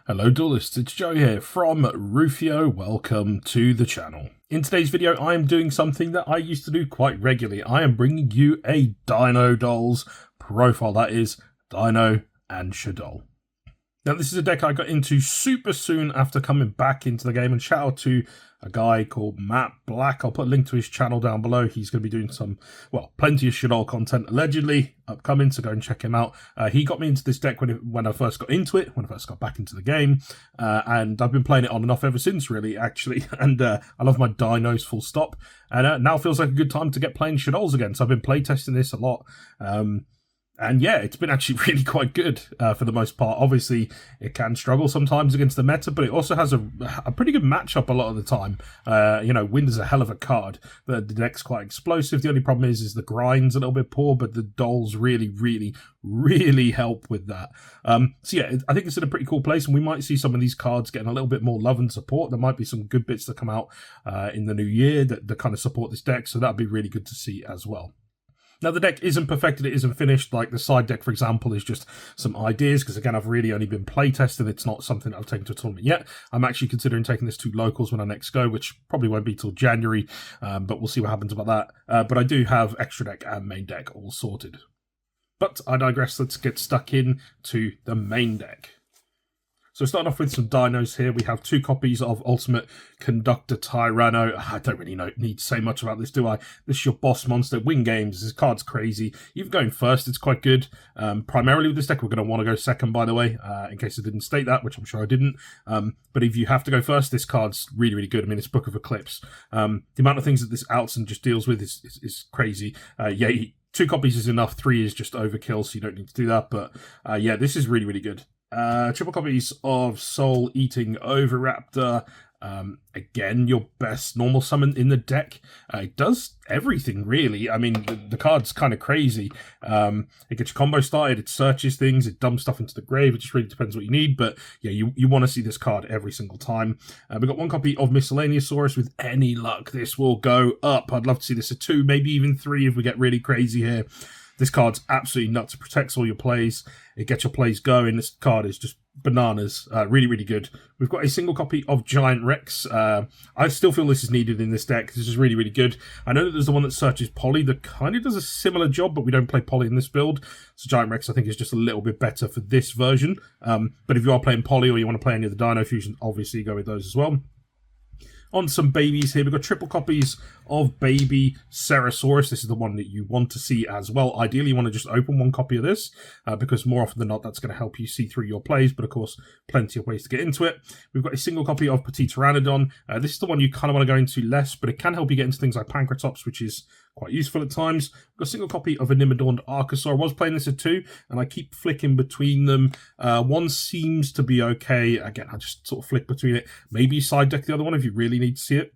Hello duelists, it's Joe here from Rufioh. Welcome to the channel. In today's video I am doing something that I used to do quite regularly. I am bringing you a Dinodolls profile, that is Dino and Shaddoll. Now this is a deck I got into super soon after coming back into the game, and shout out to a guy called Matt Black. I'll put a link to his channel down below. He's going to be doing some, well, plenty of Shaddoll content allegedly upcoming, so go and check him out. He got me into this deck when I first got into it, when I first got back into the game, and I've been playing it on and off ever since, really, actually. And I love my dinos, full stop. And now feels like a good time to get playing Shaddolls again, so I've been playtesting this a lot. And yeah, it's been actually really quite good for the most part. Obviously, it can struggle sometimes against the meta, but it also has a pretty good matchup a lot of the time. You know, Winda's a hell of a card. The deck's quite explosive. The only problem is the grind's a little bit poor, but the dolls really help with that. So yeah, I think it's in a pretty cool place, and we might see some of these cards getting a little bit more love and support. There might be some good bits that come out in the new year that kind of support this deck, so that'd be really good to see as well. Now, the deck isn't perfected, it isn't finished. Like the side deck, for example, is just some ideas, because again, I've really only been playtesting. It's not something that I've taken to a tournament yet. I'm actually considering taking this to locals when I next go, which probably won't be till January, but we'll see what happens about that. But I do have extra deck and main deck all sorted. But I digress, let's get stuck in to the main deck. So starting off with some dinos here, we have 2 copies of Ultimate Conductor Tyranno. I don't really need to say much about this, do I? This is your boss monster. Win games. This card's crazy. Even going first, it's quite good. Primarily with this deck, we're going to want to go second, by the way, in case I didn't state that, which I'm sure I didn't. But if you have to go first, this card's really good. I mean, it's Book of Eclipse. The amount of things that this outs and just deals with is crazy. Yeah, 2 copies is enough. 3 is just overkill, so you don't need to do that. But yeah, this is really good. Triple copies of Soul Eating Oviraptor. Again, your best normal summon in the deck. It does everything, really. I mean, the card's kind of crazy. It gets your combo started, it searches things, it dumps stuff into the grave. It just really depends what you need, but yeah, you want to see this card every single time. We've got 1 copy of Miscellaneousaurus. With any luck, this will go up. I'd love to see this at 2, maybe even 3 if we get really crazy here. This card's absolutely nuts. It protects all your plays. It gets your plays going. This card is just bananas. Really good. We've got a single copy of Giant Rex. I still feel this is needed in this deck. This is really good. I know that there's the one that searches Poly that kind of does a similar job, but we don't play Poly in this build. So Giant Rex, I think, is just a little bit better for this version. But if you are playing Poly or you want to play any of the Dino Fusion, obviously go with those as well. On some babies here, we've got triple copies of Baby Ceresaurus. This is the one that you want to see as well. Ideally, you want to just open 1 copy of this, because more often than not, that's going to help you see through your plays, but of course, plenty of ways to get into it. We've got a single copy of Petit Pteranodon. This is the one you kind of want to go into less, but it can help you get into things like Pancratops, which is quite useful at times. We've got a single copy of Animadorned Archosaur. I was playing this at 2, and I keep flicking between them. 1 seems to be okay. Again, I just sort of flick between it. Maybe side deck the other one if you really need to see it,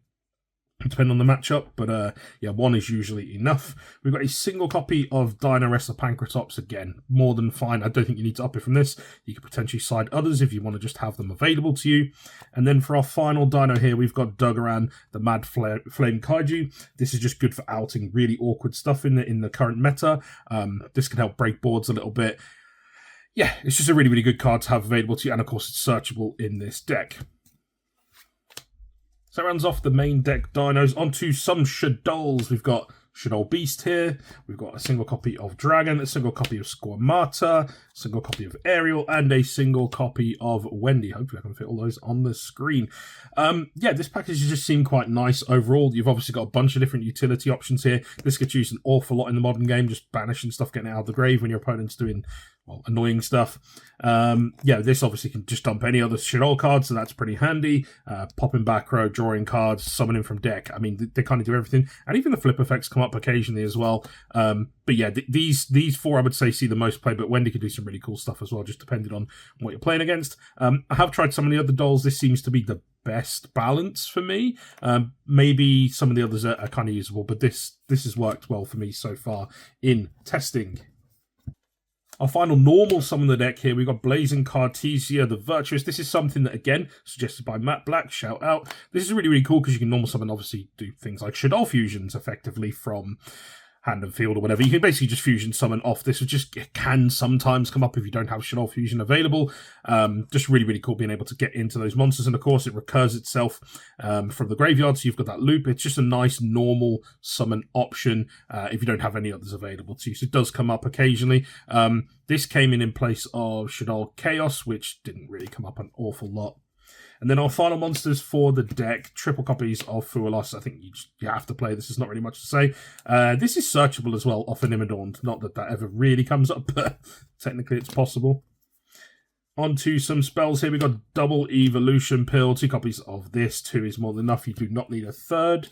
depending on the matchup, but yeah, 1 is usually enough. We've got a single copy of Dino Wrestler Pancratops. Again, more than fine. I don't think you need to up it from this. You could potentially side others if you want to just have them available to you. And then for our final dino here, we've got Dugaran, the Mad Flame Kaiju. This is just good for outing really awkward stuff in the current meta. This can help break boards a little bit. Yeah, it's just a really good card to have available to you, and of course it's searchable in this deck. So that rounds off the main deck dinos. Onto some Shaddolls. We've got Shaddoll Beast here. We've got a single copy of Dragon, a single copy of Squamata, a single copy of Ariel, and a single copy of Wendy. Hopefully I can fit all those on the screen. Yeah, this package just seemed quite nice overall. You've obviously got a bunch of different utility options here. This gets used an awful lot in the modern game, just banishing stuff, getting it out of the grave when your opponent's doing, well, annoying stuff. Yeah, this obviously can just dump any other Shaddoll card, so that's pretty handy. Popping back row, drawing cards, summoning from deck. I mean, they kind of do everything. And even the flip effects come up occasionally as well. But yeah, these 4 I would say see the most play, but Wendy could do some really cool stuff as well, just depending on what you're playing against. I have tried some of the other dolls. This seems to be the best balance for me. Maybe some of the others are kind of usable, but this has worked well for me so far in testing. Our final normal summon the deck here, we've got Blazing Cartesia, the Virtuous. This is something that, again, suggested by Matt Black, shout out. This is really, really cool because you can normal summon, obviously, do things like Shaddoll fusions effectively from hand and field or whatever. You can basically just fusion summon off this, which just can sometimes come up if you don't have Shaddoll fusion available. Just really, really cool being able to get into those monsters. And of course, it recurs itself from the graveyard, so you've got that loop. It's just a nice normal summon option if you don't have any others available to you. So it does come up occasionally. This came in place of Shaddoll Chaos, which didn't really come up an awful lot. And then our final monsters for the deck, triple copies of Fuelos. I think you have to play this. There's not really much to say. This is searchable as well off Animadorn. Not that that ever really comes up, but technically it's possible. On to some spells here. We've got Double Evolution Pill. 2 copies of this. 2 is more than enough. You do not need a third.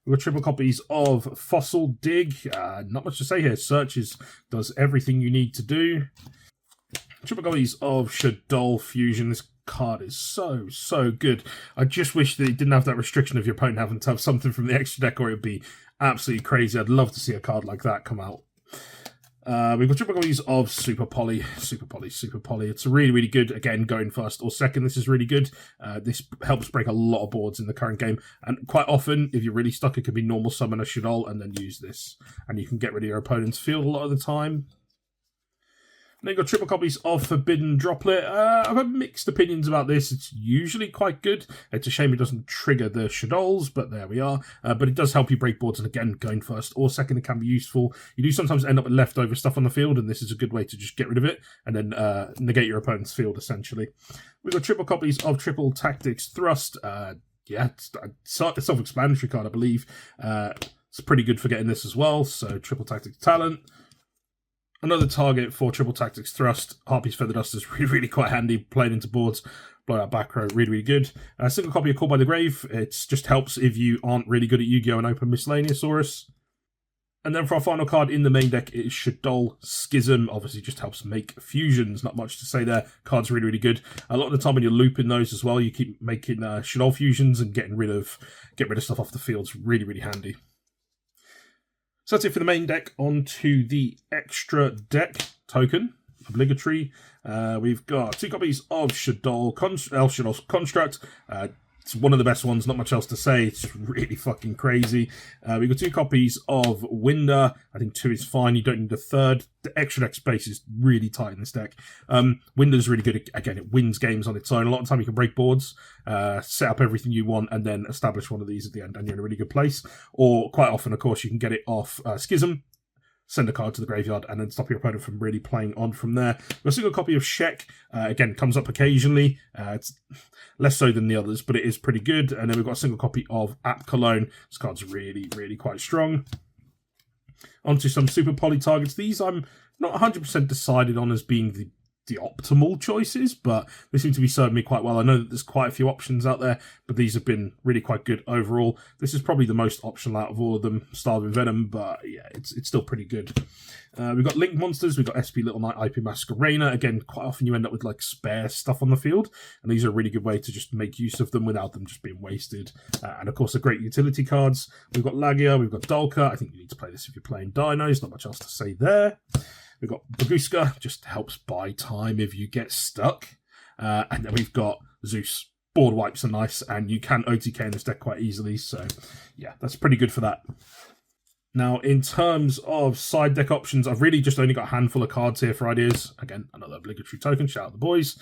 We've got triple copies of Fossil Dig. Not much to say here. Searches does everything you need to do. Triple copies of Shaddoll Fusion. This card is so good. I just wish that it didn't have that restriction of your opponent having to have something from the extra deck, or it'd be absolutely crazy. I'd love to see a card like that come out. We've got triple copies of Super Poly. It's really, really good. Again, going first or second, this is really good. This helps break a lot of boards in the current game. And quite often, if you're really stuck, it can be normal summon a Shaddoll and then use this. And you can get rid of your opponent's field a lot of the time. Then you've got triple copies of Forbidden Droplet. I've had mixed opinions about this. It's usually quite good. It's a shame it doesn't trigger the Shadolls, but there we are. But it does help you break boards, and again, going first or second, it can be useful. You do sometimes end up with leftover stuff on the field, and this is a good way to just get rid of it and then negate your opponent's field, essentially. We've got triple copies of Triple Tactics Thrust. Yeah, it's a self-explanatory card, I believe. It's pretty good for getting this as well. So Triple Tactics Talent. Another target for Triple Tactics Thrust. Harpy's Feather Dust is really, really quite handy. Playing into boards, blow out back row, really, really good. A single copy of Call by the Grave. It just helps if you aren't really good at Yu-Gi-Oh! And Open Miscellaneousaurus. And then for our final card in the main deck, it is Shaddoll Schism. Obviously, just helps make fusions. Not much to say there. Card's really, really good. A lot of the time when you're looping those as well, you keep making Shaddoll fusions and get rid of stuff off the field. It's really, really handy. So that's it for the main deck. On to the extra deck token. Obligatory. We've got 2 copies of Shaddoll Construct. It's one of the best ones, not much else to say. It's really fucking crazy. We've got 2 copies of Winda. I think 2 is fine. You don't need a third. The extra deck space is really tight in this deck. Winda's really good. Again, it wins games on its own. A lot of time you can break boards, set up everything you want, and then establish one of these at the end, and you're in a really good place. Or quite often, of course, you can get it off Schism, send a card to the graveyard, and then stop your opponent from really playing on from there. A single copy of Shek, again, comes up occasionally. It's less so than the others, but it is pretty good. And then we've got a single copy of App Cologne. This card's really, really quite strong. Onto some Super Poly targets. These I'm not 100% decided on as being the optimal choices, but they seem to be serving me quite well. I know that there's quite a few options out there, but these have been really quite good overall. This is probably the most optional out of all of them, Starving Venom, but yeah, it's still pretty good. We've got Link Monsters, we've got SP Little Knight, IP Masquerena. Again, quite often you end up with like spare stuff on the field, and these are a really good way to just make use of them without them just being wasted. And of course, the great utility cards. We've got Lagia, we've got Dolka. I think you need to play this if you're playing Dinos, not much else to say there. We've got Baguska, just helps buy time if you get stuck. And then we've got Zeus. Board wipes are nice, and you can OTK in this deck quite easily. So, yeah, that's pretty good for that. Now, in terms of side deck options, I've really just only got a handful of cards here for ideas. Again, another obligatory token. Shout out the boys.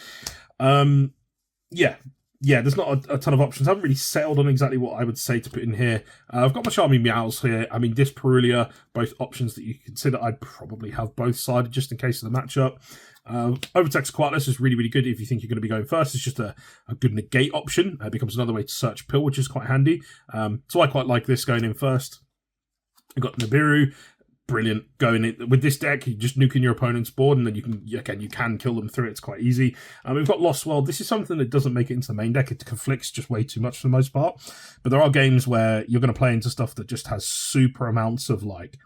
Yeah, there's not a ton of options. I haven't really settled on exactly what I would say to put in here. I've got my Charming Meows here. I mean, Disparulia, both options that you consider. I'd probably have both sided just in case of the matchup. Overtext Quietless is really, really good if you think you're going to be going first. It's just a good negate option. It becomes another way to search Pill, which is quite handy. So I quite like this going in first. We've got Nibiru. Brilliant. Going in with this deck, you just nuking your opponent's board, and then you can kill them through it. It's quite easy. We've got Lost World. This is something that doesn't make it into the main deck. It conflicts just way too much for the most part. But there are games where you're going to play into stuff that just has super amounts of like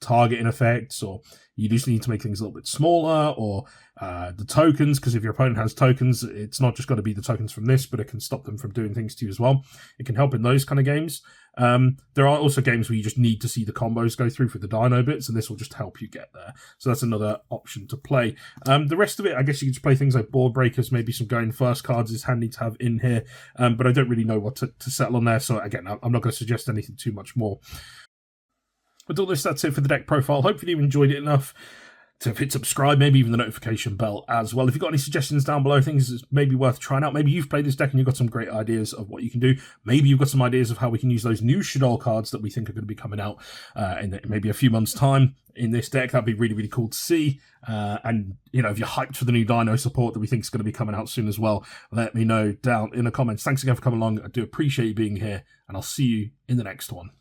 targeting effects, or you just need to make things a little bit smaller, or the tokens, because if your opponent has tokens, it's not just got to be the tokens from this, but it can stop them from doing things to you as well. It can help in those kind of games. There are also games where you just need to see the combos go through for the dino bits, and this will just help you get there. So that's another option to play. The rest of it, I guess you can just play things like board breakers, maybe some going first cards is handy to have in here, but I don't really know what to settle on there. So again, I'm not going to suggest anything too much more. With all this, that's it for the deck profile. Hopefully you enjoyed it enough to hit subscribe, maybe even the notification bell as well. If you've got any suggestions down below, things that's maybe worth trying out, maybe you've played this deck and you've got some great ideas of what you can do. Maybe you've got some ideas of how we can use those new Shaddoll cards that we think are going to be coming out in maybe a few months' time in this deck. That'd be really, really cool to see. And, you know, if you're hyped for the new Dino support that we think is going to be coming out soon as well, let me know down in the comments. Thanks again for coming along. I do appreciate you being here, and I'll see you in the next one.